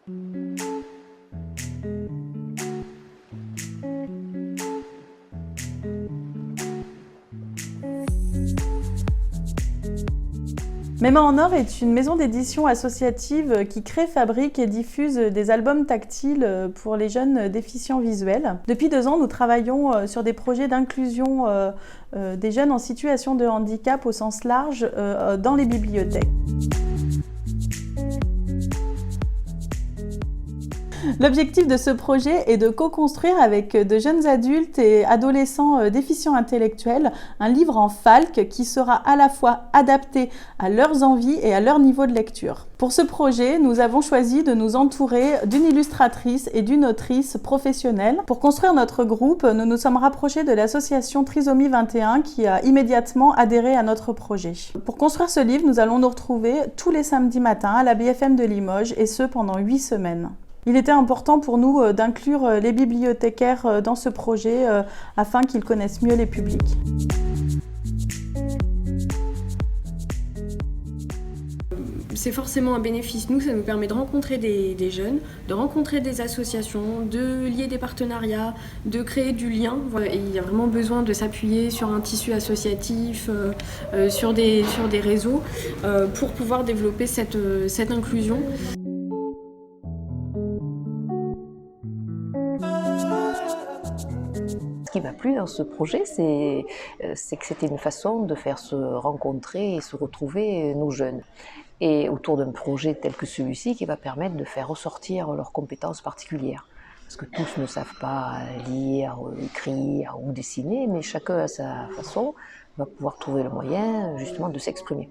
Mes Mains en Or est une maison d'édition associative qui crée, fabrique et diffuse des albums tactiles pour les jeunes déficients visuels. Depuis 2 ans, nous travaillons sur des projets d'inclusion des jeunes en situation de handicap au sens large dans les bibliothèques. L'objectif de ce projet est de co-construire avec de jeunes adultes et adolescents déficients intellectuels un livre en FALC qui sera à la fois adapté à leurs envies et à leur niveau de lecture. Pour ce projet, nous avons choisi de nous entourer d'une illustratrice et d'une autrice professionnelle. Pour construire notre groupe, nous nous sommes rapprochés de l'association Trisomie 21 qui a immédiatement adhéré à notre projet. Pour construire ce livre, nous allons nous retrouver tous les samedis matins à la BFM de Limoges et ce pendant 8 semaines. Il était important pour nous d'inclure les bibliothécaires dans ce projet afin qu'ils connaissent mieux les publics. C'est forcément un bénéfice. Nous, ça nous permet de rencontrer des jeunes, de rencontrer des associations, de lier des partenariats, de créer du lien. Voilà. Et il y a vraiment besoin de s'appuyer sur un tissu associatif, sur des réseaux, pour pouvoir développer cette inclusion. Ce qui m'a plu dans ce projet, c'est que c'était une façon de faire se rencontrer et se retrouver nos jeunes. Et autour d'un projet tel que celui-ci qui va permettre de faire ressortir leurs compétences particulières. Parce que tous ne savent pas lire, écrire ou dessiner, mais chacun à sa façon va pouvoir trouver le moyen justement de s'exprimer.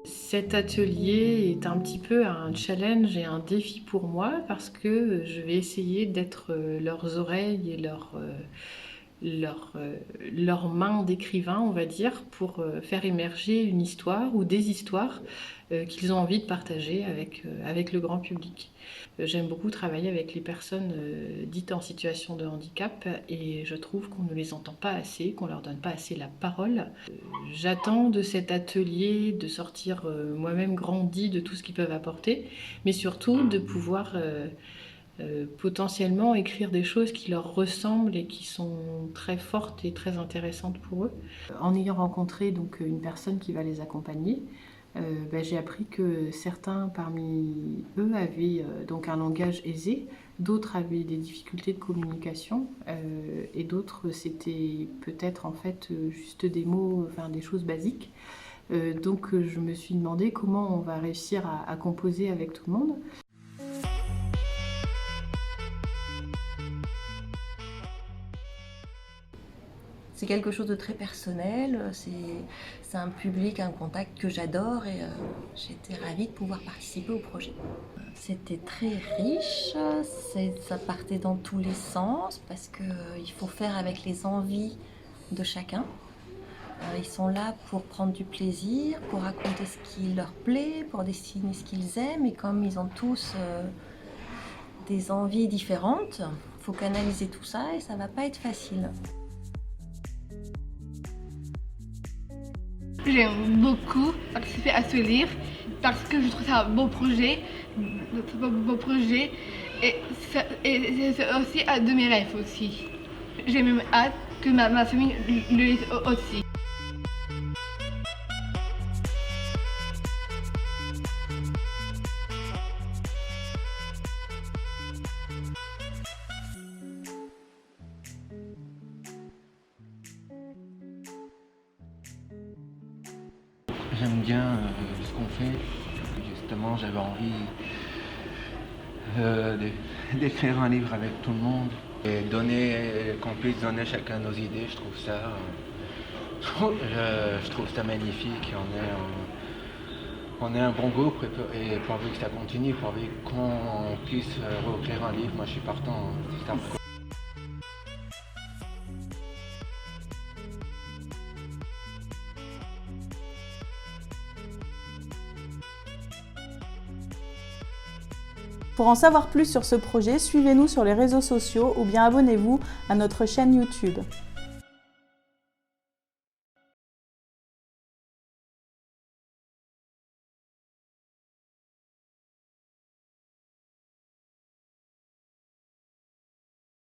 Cet atelier est un petit peu un challenge et un défi pour moi parce que je vais essayer d'être leurs oreilles et leurs mains d'écrivain, on va dire, pour faire émerger une histoire ou des histoires qu'ils ont envie de partager avec le grand public. J'aime beaucoup travailler avec les personnes dites en situation de handicap et je trouve qu'on ne les entend pas assez, qu'on ne leur donne pas assez la parole. J'attends de cet atelier de sortir moi-même grandi de tout ce qu'ils peuvent apporter, mais surtout de pouvoir potentiellement écrire des choses qui leur ressemblent et qui sont très fortes et très intéressantes pour eux. En ayant rencontré donc une personne qui va les accompagner, j'ai appris que certains parmi eux avaient donc un langage aisé, d'autres avaient des difficultés de communication et d'autres c'était peut-être en fait juste des mots, enfin des choses basiques. Donc je me suis demandé comment on va réussir à composer avec tout le monde. C'est quelque chose de très personnel, c'est un public, un contact que j'adore et j'étais ravie de pouvoir participer au projet. C'était très riche, ça partait dans tous les sens parce qu'il faut faire avec les envies de chacun. Ils sont là pour prendre du plaisir, pour raconter ce qui leur plaît, pour dessiner ce qu'ils aiment et comme ils ont tous des envies différentes, il faut canaliser tout ça et ça ne va pas être facile. J'aime beaucoup participer à ce livre parce que je trouve ça un beau projet et c'est aussi un de mes rêves aussi. J'ai même hâte que ma famille le lise aussi. J'aime bien ce qu'on fait. Justement, j'avais envie d'écrire un livre avec tout le monde et qu'on puisse donner chacun nos idées. Je trouve ça magnifique. On est un bon groupe et pourvu que ça continue, pourvu qu'on puisse réécrire un livre. Moi, je suis partant. C'est ça. Pour en savoir plus sur ce projet, suivez-nous sur les réseaux sociaux ou bien abonnez-vous à notre chaîne YouTube.